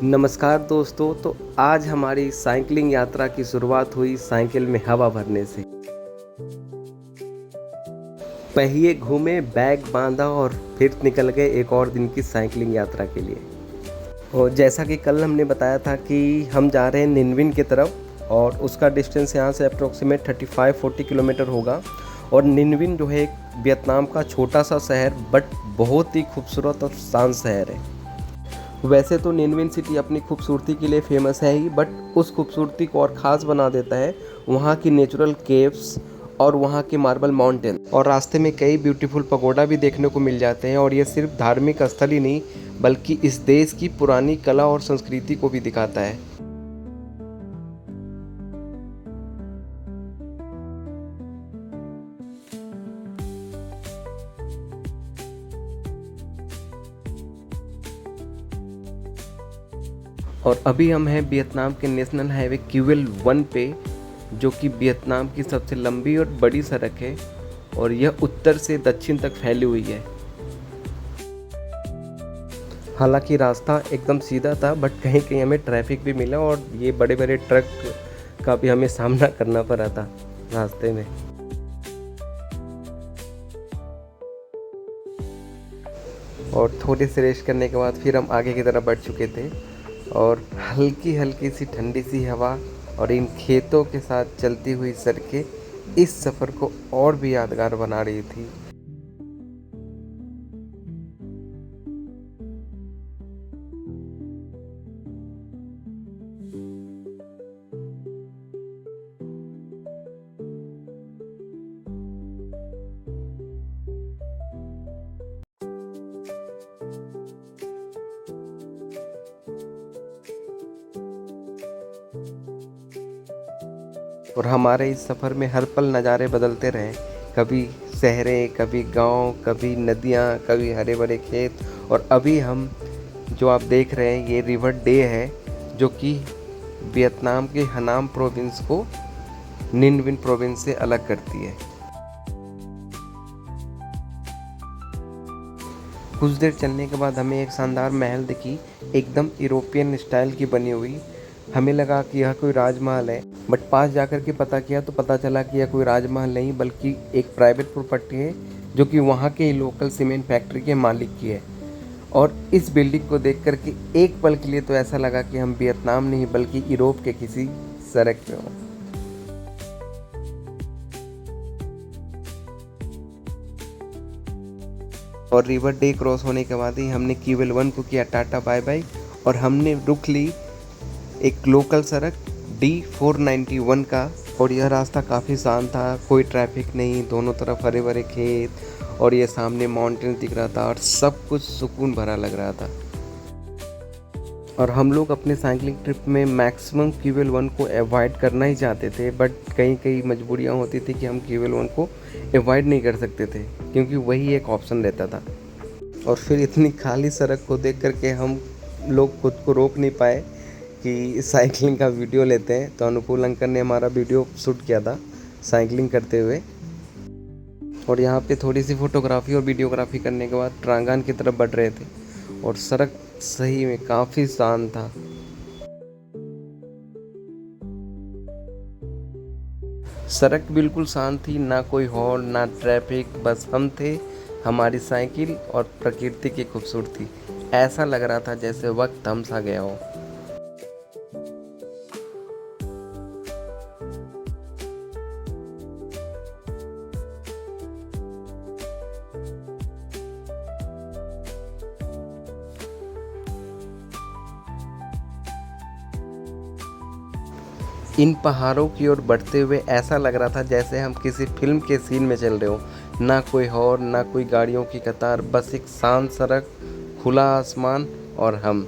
नमस्कार दोस्तों। तो आज हमारी साइकिलिंग यात्रा की शुरुआत हुई साइकिल में हवा भरने से। पहिए घूमे, बैग बांधा और फिर निकल गए एक और दिन की साइकिलिंग यात्रा के लिए। और जैसा कि कल हमने बताया था कि हम जा रहे हैं निन्विन की तरफ और उसका डिस्टेंस यहाँ से अप्रोक्सीमेट 35-40 किलोमीटर होगा। और निन्विन जो है एक वियतनाम का छोटा सा शहर बट बहुत ही खूबसूरत और शांत शहर है। वैसे तो निन्विन सिटी अपनी खूबसूरती के लिए फेमस है ही, बट उस खूबसूरती को और ख़ास बना देता है वहाँ की नेचुरल केव्स और वहाँ के मार्बल माउंटेन। और रास्ते में कई ब्यूटीफुल पगोडा भी देखने को मिल जाते हैं। और ये सिर्फ धार्मिक स्थल ही नहीं बल्कि इस देश की पुरानी कला और संस्कृति को भी दिखाता है। और अभी हम हैं वियतनाम के नेशनल हाईवे QL 1 पे, जो कि वियतनाम की सबसे लंबी और बड़ी सड़क है और यह उत्तर से दक्षिण तक फैली हुई है। हालांकि रास्ता एकदम सीधा था बट कहीं कहीं हमें ट्रैफिक भी मिला और ये बड़े बड़े ट्रक का भी हमें सामना करना पड़ा था रास्ते में। और थोड़ी सी रेस्ट करने के बाद फिर हम आगे की तरफ बढ़ चुके थे और हल्की हल्की सी ठंडी सी हवा और इन खेतों के साथ चलती हुई सड़कें इस सफ़र को और भी यादगार बना रही थी। और हमारे इस सफ़र में हर पल नज़ारे बदलते रहे, कभी शहरें, कभी गांव, कभी नदियां, कभी हरे भरे खेत। और अभी हम जो आप देख रहे हैं ये रिवर डे है, जो कि वियतनाम के हनाम प्रोविंस को ninh Vinh प्रोविंस से अलग करती है। कुछ देर चलने के बाद हमें एक शानदार महल दिखी, एकदम यूरोपियन स्टाइल की बनी हुई। हमें लगा कि यह कोई राजमहल है, बट पास जाकर के पता किया तो पता चला कि यह कोई राजमहल नहीं बल्कि एक प्राइवेट प्रॉपर्टी है, जो कि वहाँ के लोकल सीमेंट फैक्ट्री के मालिक की है। और इस बिल्डिंग को देख कर के एक पल के लिए तो ऐसा लगा कि हम वियतनाम नहीं बल्कि यूरोप के किसी सड़क पे हों। और रिवर डे क्रॉस होने के बाद ही हमने QL 1 को किया टाटा बाय बाय और हमने रुक ली एक लोकल सड़क D491 का। और यह रास्ता काफ़ी शांत था, कोई ट्रैफिक नहीं, दोनों तरफ हरे भरे खेत और ये सामने माउंटेन दिख रहा था और सब कुछ सुकून भरा लग रहा था। और हम लोग अपने साइकिलिंग ट्रिप में मैक्सिमम QL 1 को अवॉइड करना ही चाहते थे, बट कई कई मजबूरियाँ होती थी कि हम QL 1 को अवॉइड नहीं कर सकते थे क्योंकि वही एक ऑप्शन रहता था। और फिर इतनी खाली सड़क को देख करके हम लोग खुद को रोक नहीं पाए कि साइकिलिंग का वीडियो लेते हैं। तो अनुकूल अंकल ने हमारा वीडियो शूट किया था साइकिलिंग करते हुए। और यहाँ पे थोड़ी सी फोटोग्राफी और वीडियोग्राफी करने के बाद ट्रांगान की तरफ बढ़ रहे थे और सड़क सही में काफ़ी शांत था। सड़क बिल्कुल शांत थी, ना कोई हॉर्न ना ट्रैफिक, बस हम थे, हमारी साइकिल और प्रकृति की खूबसूरती। ऐसा लग रहा था जैसे वक्त थम सा गया हो। इन पहाड़ों की ओर बढ़ते हुए ऐसा लग रहा था जैसे हम किसी फिल्म के सीन में चल रहे हो। ना कोई हॉर्न ना कोई गाड़ियों की कतार, बस एक शांत सड़क, खुला आसमान और हम।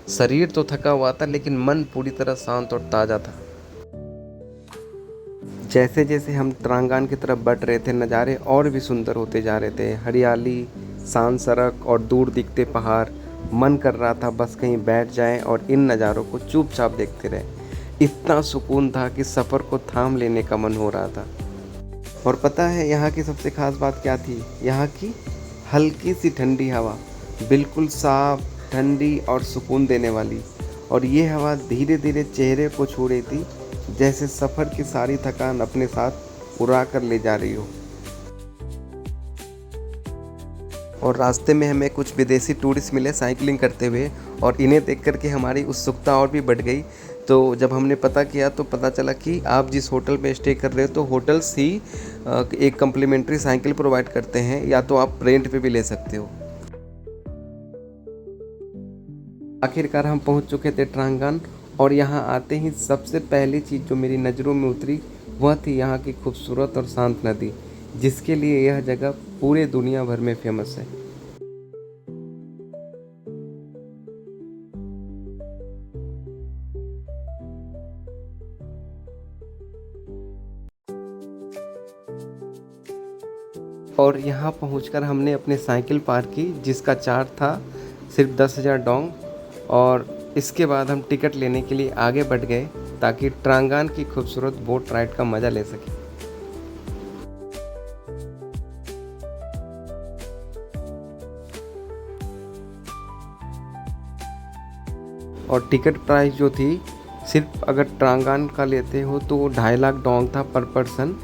शरीर तो थका हुआ था लेकिन मन पूरी तरह शांत और ताज़ा था। जैसे जैसे हम ट्रांगान की तरफ बढ़ रहे थे नज़ारे और भी सुंदर होते जा रहे थे। हरियाली, शांत सड़क और दूर दिखते पहाड़। मन कर रहा था बस कहीं बैठ जाएं और इन नज़ारों को चुपचाप देखते रहे। इतना सुकून था कि सफ़र को थाम लेने का मन हो रहा था। और पता है यहाँ की सबसे ख़ास बात क्या थी? यहाँ की हल्की सी ठंडी हवा, बिल्कुल साफ, ठंडी और सुकून देने वाली। और ये हवा धीरे धीरे चेहरे को छू रही थी, जैसे सफ़र की सारी थकान अपने साथ उड़ा कर ले जा रही हो। और रास्ते में हमें कुछ विदेशी टूरिस्ट मिले साइकिलिंग करते हुए, और इन्हें देख कर के हमारी उत्सुकता और भी बढ़ गई। तो जब हमने पता किया तो पता चला कि आप जिस होटल में स्टे कर रहे हो तो होटल्स ही एक कम्प्लीमेंट्री साइकिल प्रोवाइड करते हैं, या तो आप रेंट पे भी ले सकते हो। आखिरकार हम पहुंच चुके थे ट्रांगान, और यहाँ आते ही सबसे पहली चीज़ जो मेरी नज़रों में उतरी वह थी यहाँ की खूबसूरत और शांत नदी, जिसके लिए यह जगह पूरे दुनिया भर में फेमस है। और यहाँ पहुँचकर हमने अपने साइकिल पार्क की, जिसका चार्ज था सिर्फ 10,000 डोंग। और इसके बाद हम टिकट लेने के लिए आगे बढ़ गए ताकि ट्रांगान की खूबसूरत बोट राइड का मज़ा ले सकें। और टिकट प्राइस जो थी, सिर्फ अगर ट्रांगान का लेते हो तो 2.5 लाख डोंग था पर पर्सन,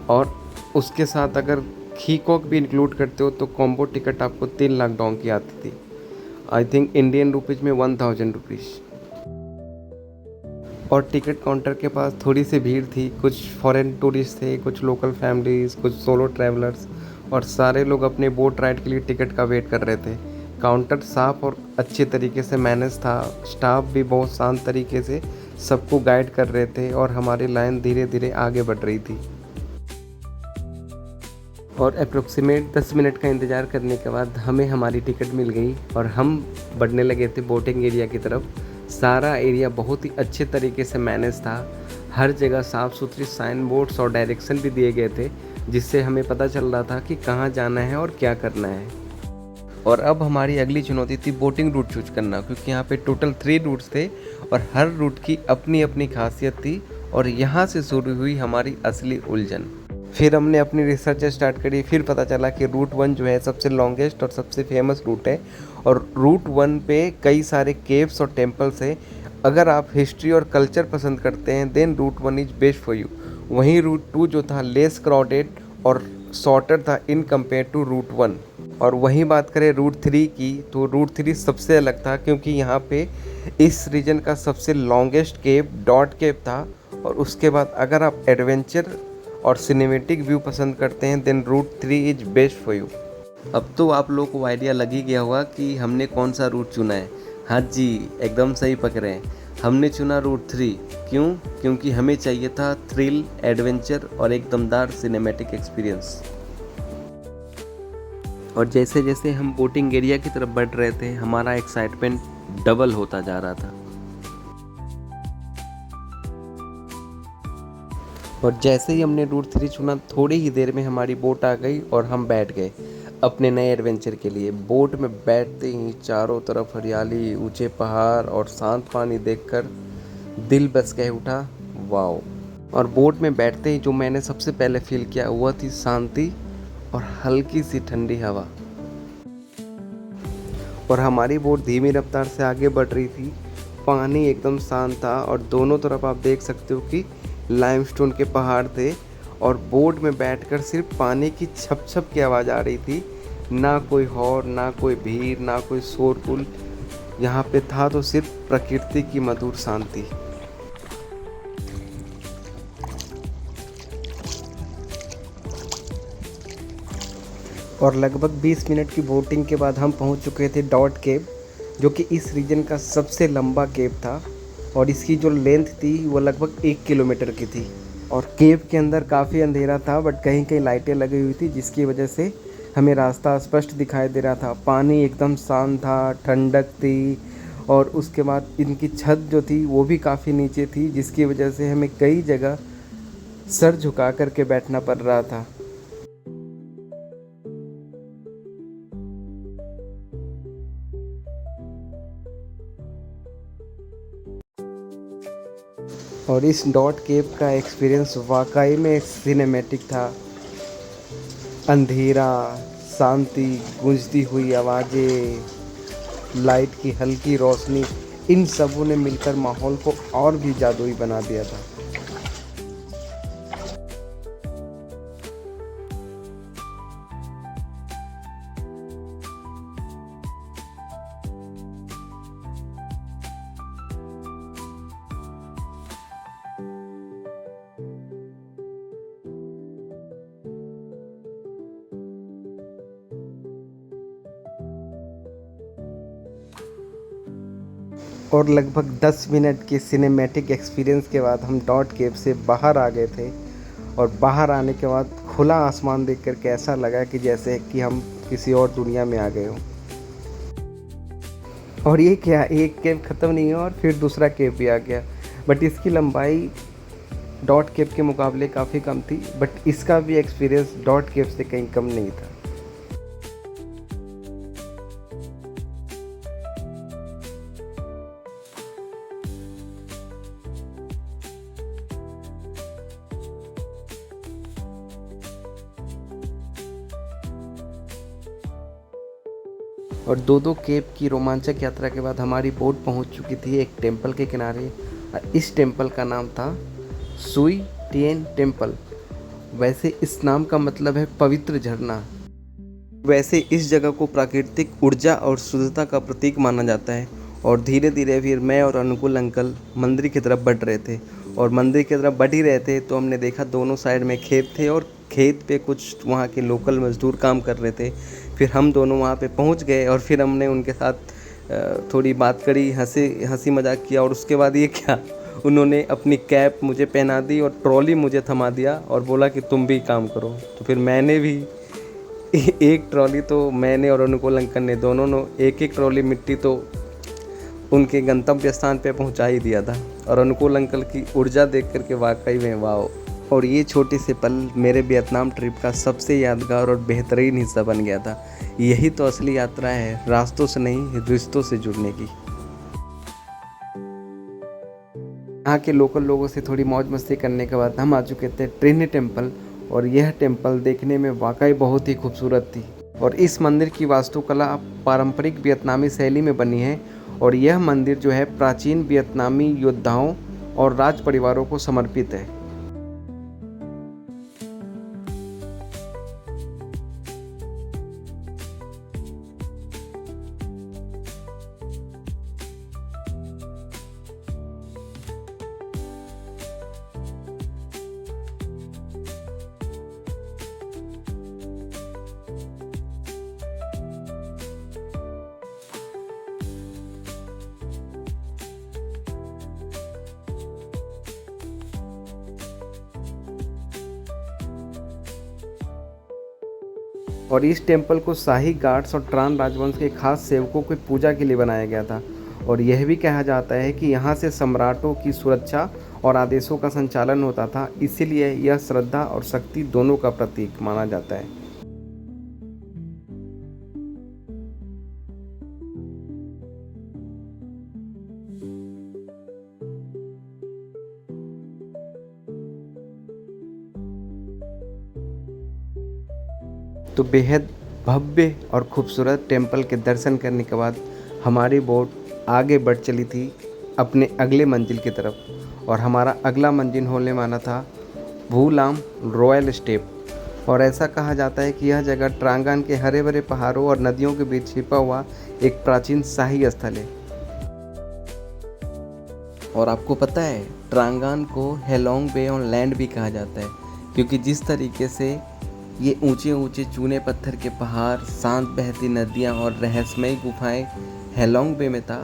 और उसके साथ अगर खीकोक भी इंक्लूड करते हो तो कॉम्बो टिकट आपको 3 लाख डोंग की आती थी। आई थिंक इंडियन रुपीज़ में 1000 रुपीज़। और टिकट काउंटर के पास थोड़ी सी भीड़ थी, कुछ फॉरेन टूरिस्ट थे, कुछ लोकल फैमिलीज़, कुछ सोलो ट्रैवलर्स, और सारे लोग अपने बोट राइड के लिए टिकट का वेट कर रहे थे। काउंटर साफ और अच्छे तरीके से मैनेज था, स्टाफ भी बहुत शांत तरीके से सबको गाइड कर रहे थे, और हमारी लाइन धीरे धीरे आगे बढ़ रही थी। और अप्रोक्सीमेट 10 मिनट का इंतज़ार करने के बाद हमें हमारी टिकट मिल गई, और हम बढ़ने लगे थे बोटिंग एरिया की तरफ। सारा एरिया बहुत ही अच्छे तरीके से मैनेज था, हर जगह साफ़ सुथरी साइन बोर्ड्स और डायरेक्शन भी दिए गए थे, जिससे हमें पता चल रहा था कि कहाँ जाना है और क्या करना है। और अब हमारी अगली चुनौती थी बोटिंग रूट चूज करना, क्योंकि यहाँ पे टोटल 3 रूट्स थे और हर रूट की अपनी अपनी खासियत थी, और यहाँ से शुरू हुई हमारी असली उलझन। फिर हमने अपनी रिसर्च स्टार्ट करी, फिर पता चला कि रूट 1 जो है सबसे लॉन्गेस्ट और सबसे फेमस रूट है, और रूट 1 पे कई सारे केव्स और टेम्पल्स है। अगर आप हिस्ट्री और कल्चर पसंद करते हैं then route 1 is best for you. वहीं रूट 2 जो था लेस क्राउडेड और शॉर्टर था इन कंपेयर टू रूट 1। और वहीं बात करें रूट 3 की, तो रूट 3 सबसे अलग था, क्योंकि यहाँ पे इस रीजन का सबसे लॉन्गेस्ट केव डॉट केव था। और उसके बाद अगर आप एडवेंचर और सिनेमेटिक व्यू पसंद करते हैं then route 3 is best for you. अब तो आप लोगों को आइडिया लग ही गया होगा कि हमने कौन सा रूट चुना है। हाँ जी, एकदम सही पकड़े हैं, हमने चुना रूट 3। क्यों? क्योंकि हमें चाहिए था थ्रिल, एडवेंचर और एक दमदार सिनेमैटिक एक्सपीरियंस। और जैसे जैसे हम बोटिंग एरिया की तरफ बढ़ रहे थे हमारा एक्साइटमेंट डबल होता जा रहा था। और जैसे ही हमने रूट 3 चुना थोड़ी ही देर में हमारी बोट आ गई और हम बैठ गए अपने नए एडवेंचर के लिए। बोट में बैठते ही चारों तरफ हरियाली, ऊंचे पहाड़ और शांत पानी देखकर दिल बस कह उठा वाओ। और बोट में बैठते ही जो मैंने सबसे पहले फील किया वह थी शांति और हल्की सी ठंडी हवा। और हमारी बोट धीमी रफ्तार से आगे बढ़ रही थी, पानी एकदम शांत था और दोनों तरफ आप देख सकते हो कि लाइमस्टोन के पहाड़ थे। और बोट में बैठकर सिर्फ पानी की छप छप की आवाज़ आ रही थी, ना कोई हॉर्न, ना कोई भीड़, ना कोई शोरगुल। यहाँ पे था तो सिर्फ प्रकृति की मधुर शांति। और लगभग 20 मिनट की बोटिंग के बाद हम पहुंच चुके थे डॉट केव, जो कि इस रीजन का सबसे लंबा केव था। और इसकी जो लेंथ थी वो लगभग 1 किलोमीटर की थी। और केव के अंदर काफ़ी अंधेरा था, बट कहीं कहीं लाइटें लगी हुई थी, जिसकी वजह से हमें रास्ता स्पष्ट दिखाई दे रहा था। पानी एकदम शांत था, ठंडक थी, और उसके बाद इनकी छत जो थी वो भी काफ़ी नीचे थी, जिसकी वजह से हमें कई जगह सर झुका करके बैठना पड़ रहा था। और इस डॉट केव का एक्सपीरियंस वाकई में सिनेमैटिक था। अंधेरा, शांति, गूंजती हुई आवाज़ें, लाइट की हल्की रोशनी, इन सबों ने मिलकर माहौल को और भी जादुई बना दिया था। और लगभग 10 मिनट के सिनेमैटिक एक्सपीरियंस के बाद हम डॉट केव से बाहर आ गए थे। और बाहर आने के बाद खुला आसमान देख कर के ऐसा लगा कि जैसे कि हम किसी और दुनिया में आ गए हों। और ये क्या, एक केव ख़त्म नहीं हुआ और फिर दूसरा केव भी आ गया। बट इसकी लंबाई डॉट केव के मुकाबले काफ़ी कम थी, बट इसका भी एक्सपीरियंस डॉट केव से कहीं कम नहीं था। और दो केव की रोमांचक यात्रा के बाद हमारी बोट पहुंच चुकी थी एक टेंपल के किनारे। इस टेंपल का नाम था सुई टिएन टेंपल। वैसे इस नाम का मतलब है पवित्र झरना। वैसे इस जगह को प्राकृतिक ऊर्जा और शुद्धता का प्रतीक माना जाता है। और धीरे धीरे फिर मैं और अनुकूल अंकल मंदिर की तरफ बढ़ रहे थे। और मंदिर की तरफ बढ़ ही रहे थे तो हमने देखा दोनों साइड में खेत थे और खेत पे कुछ वहाँ के लोकल मज़दूर काम कर रहे थे। फिर हम दोनों वहाँ पे पहुँच गए और फिर हमने उनके साथ थोड़ी बात करी, हंसी मजाक किया। और उसके बाद ये क्या, उन्होंने अपनी कैप मुझे पहना दी और ट्रॉली मुझे थमा दिया और बोला कि तुम भी काम करो। तो फिर मैंने भी एक ट्रॉली, तो मैंने और अनुकूल अंकल ने दोनों ने एक एक ट्रॉली मिट्टी तो उनके गंतव्य स्थान पे पहुंचा ही दिया था। और अनुकूल अंकल की ऊर्जा देख करके वाकई में वाह। और ये छोटे से पल मेरे वियतनाम ट्रिप का सबसे यादगार और बेहतरीन हिस्सा बन गया था। यही तो असली यात्रा है, रास्तों से नहीं रिश्तों से जुड़ने की। यहाँ के लोकल लोगों से थोड़ी मौज मस्ती करने के बाद हम आ चुके थे ट्रिनी टेम्पल। और यह टेम्पल देखने में वाकई बहुत ही खूबसूरत थी। और इस मंदिर की वास्तुकला पारंपरिक वियतनामी शैली में बनी है। और यह मंदिर जो है प्राचीन वियतनामी योद्धाओं और राज परिवारों को समर्पित है। और इस टेम्पल को शाही गार्ड्स और ट्रान राजवंश के खास सेवकों की पूजा के लिए बनाया गया था। और यह भी कहा जाता है कि यहाँ से सम्राटों की सुरक्षा और आदेशों का संचालन होता था, इसीलिए यह श्रद्धा और शक्ति दोनों का प्रतीक माना जाता है। तो बेहद भव्य और खूबसूरत टेम्पल के दर्शन करने के बाद हमारी बोट आगे बढ़ चली थी अपने अगले मंजिल की तरफ। और हमारा अगला मंजिल होने वाला था भू लाम रॉयल स्टेप। और ऐसा कहा जाता है कि यह जगह ट्रांगान के हरे भरे पहाड़ों और नदियों के बीच छिपा हुआ एक प्राचीन शाही स्थल है। और आपको पता है, ट्रांगान को हेलोंग बे ऑन लैंड भी कहा जाता है, क्योंकि जिस तरीके से ये ऊंचे ऊंचे चूने पत्थर के पहाड़, शांत बहती नदियाँ और रहस्यमयी गुफाएं हेलोंग बे में था।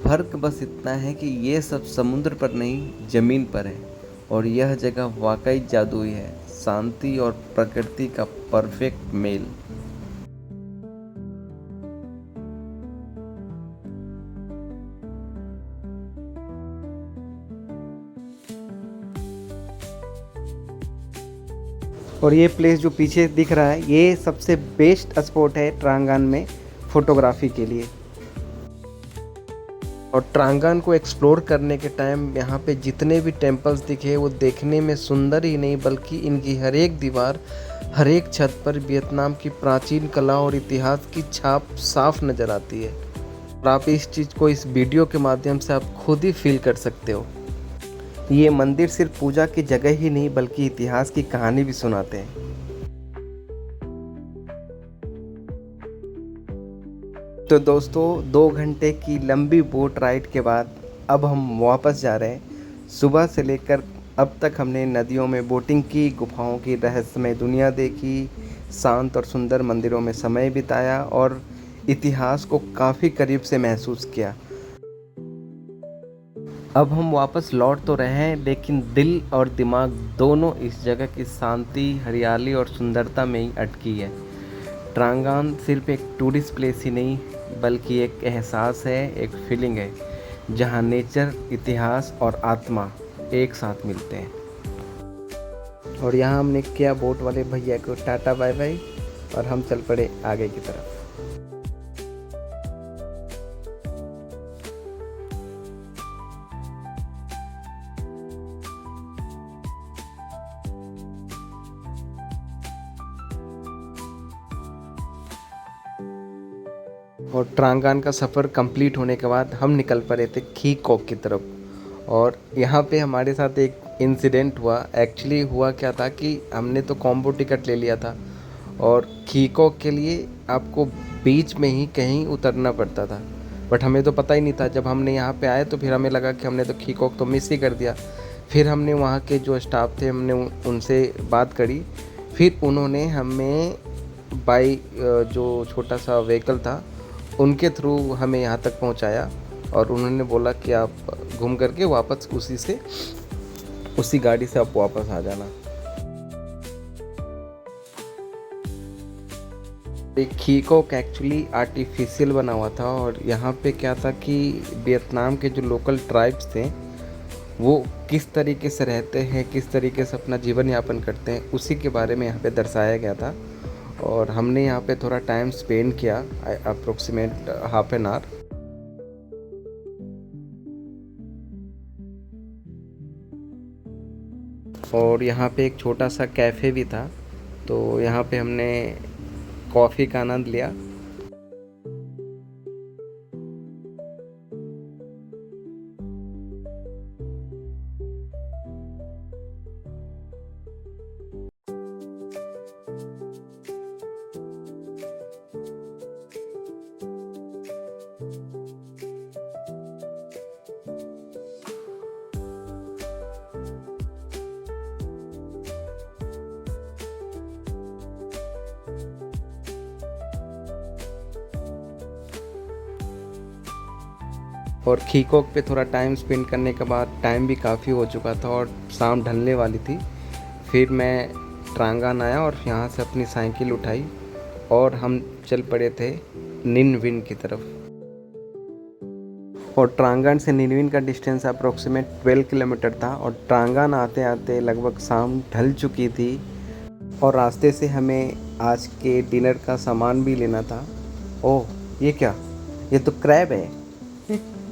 फर्क बस इतना है कि ये सब समुद्र पर नहीं, ज़मीन पर है। और यह जगह वाकई जादुई है, शांति और प्रकृति का परफेक्ट मेल। और ये प्लेस जो पीछे दिख रहा है, ये सबसे बेस्ट स्पॉट है ट्रांगान में फ़ोटोग्राफी के लिए। और ट्रांगान को एक्सप्लोर करने के टाइम यहाँ पे जितने भी टेम्पल्स दिखे वो देखने में सुंदर ही नहीं, बल्कि इनकी हर एक दीवार, हर एक छत पर वियतनाम की प्राचीन कला और इतिहास की छाप साफ नज़र आती है। और आप इस चीज़ को इस वीडियो के माध्यम से आप खुद ही फील कर सकते हो। ये मंदिर सिर्फ पूजा की जगह ही नहीं बल्कि इतिहास की कहानी भी सुनाते हैं। तो दोस्तों 2 घंटे की लंबी बोट राइड के बाद अब हम वापस जा रहे हैं। सुबह से लेकर अब तक हमने नदियों में बोटिंग की, गुफाओं की रहस्यमय दुनिया देखी, शांत और सुंदर मंदिरों में समय बिताया और इतिहास को काफ़ी करीब से महसूस किया। अब हम वापस लौट तो रहे हैं लेकिन दिल और दिमाग दोनों इस जगह की शांति, हरियाली और सुंदरता में ही अटकी है। ट्रांगान सिर्फ एक टूरिस्ट प्लेस ही नहीं बल्कि एक एहसास है, एक फीलिंग है जहाँ नेचर, इतिहास और आत्मा एक साथ मिलते हैं। और यहाँ हमने किया बोट वाले भैया को टाटा बाय बाय और हम चल पड़े आगे की तरफ। और ट्रांगान का सफ़र कंप्लीट होने के बाद हम निकल पड़े थे खीकोक की तरफ। और यहाँ पे हमारे साथ एक इंसिडेंट हुआ। एक्चुअली हुआ क्या था कि हमने तो कॉम्बो टिकट ले लिया था और खीकोक के लिए आपको बीच में ही कहीं उतरना पड़ता था, बट हमें तो पता ही नहीं था। जब हमने यहाँ पे आए तो फिर हमें लगा कि हमने तो खीकोक तो मिस ही कर दिया। फिर हमने वहाँ के जो स्टाफ थे हमने उनसे बात करी। फिर उन्होंने हमें बाई जो छोटा सा व्हीकल था उनके थ्रू हमें यहाँ तक पहुँचाया और उन्होंने बोला कि आप घूम करके वापस उसी गाड़ी से आप वापस आ जाना। एक खीकोक एक्चुअली आर्टिफिशियल बना हुआ था और यहाँ पे क्या था कि वियतनाम के जो लोकल ट्राइब्स थे वो किस तरीके से रहते हैं, किस तरीके से अपना जीवन यापन करते हैं, उसी के बारे में यहाँ पे दर्शाया गया था। और हमने यहाँ पे थोड़ा टाइम स्पेंड किया, अप्रोक्सीमेट हाफ एन आवर। और यहाँ पे एक छोटा सा कैफ़े भी था तो यहाँ पे हमने कॉफ़ी का आनंद लिया। और खीकोक पे थोड़ा टाइम स्पेंड करने के बाद टाइम भी काफ़ी हो चुका था और शाम ढलने वाली थी। फिर मैं ट्रांगान आया और यहाँ से अपनी साइकिल उठाई और हम चल पड़े थे निनविन की तरफ। और ट्रांगान से निनविन का डिस्टेंस अप्रोक्सीमेट 12 किलोमीटर था और ट्रांगान आते आते लगभग शाम ढल चुकी थी और रास्ते से हमें आज के डिनर का सामान भी लेना था। ओह ये क्या, ये तो क्रैब है।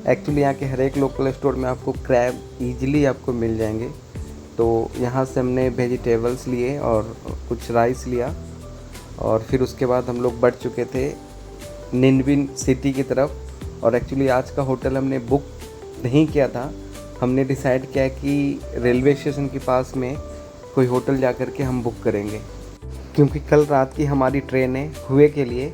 एक्चुअली यहाँ के हर एक लोकल स्टोर में आपको क्रैब ईजिली आपको मिल जाएंगे। तो यहाँ से हमने वेजिटेबल्स लिए और कुछ राइस लिया और फिर उसके बाद हम लोग बढ़ चुके थे निनविन सिटी की तरफ। और एक्चुअली आज का होटल हमने बुक नहीं किया था, हमने डिसाइड किया कि रेलवे स्टेशन के पास में कोई होटल जा कर के हम बुक करेंगे क्योंकि कल रात की हमारी ट्रेन है हुए के लिए।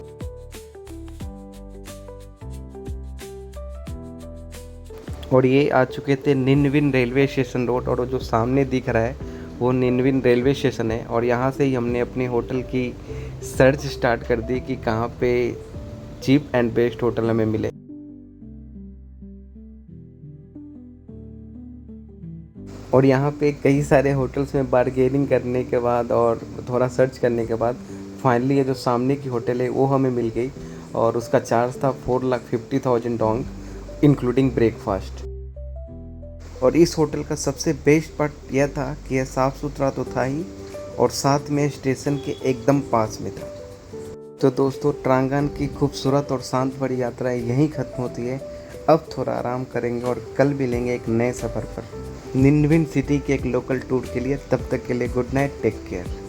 और ये आ चुके थे निनविन रेलवे स्टेशन रोड और जो सामने दिख रहा है वो निनविन रेलवे स्टेशन है। और यहाँ से ही हमने अपने होटल की सर्च स्टार्ट कर दी कि कहाँ पे चीप एंड बेस्ट होटल हमें मिले। और यहाँ पे कई सारे होटल्स में बार्गेनिंग करने के बाद और थोड़ा सर्च करने के बाद फाइनली ये जो सामने की होटल है वो हमें मिल गई और उसका चार्ज था 4,50,000 डोंग इंक्लूडिंग ब्रेकफास्ट। और इस होटल का सबसे बेस्ट पार्ट यह था कि यह साफ़ सुथरा तो था ही और साथ में स्टेशन के एकदम पास में था। तो दोस्तों ट्रांगान की खूबसूरत और शांत भरी यात्रा यहीं ख़त्म होती है। अब थोड़ा आराम करेंगे और कल मिलेंगे एक नए सफ़र पर निनविन सिटी के एक लोकल टूर के लिए। तब तक के लिए गुड नाइट, टेक केयर।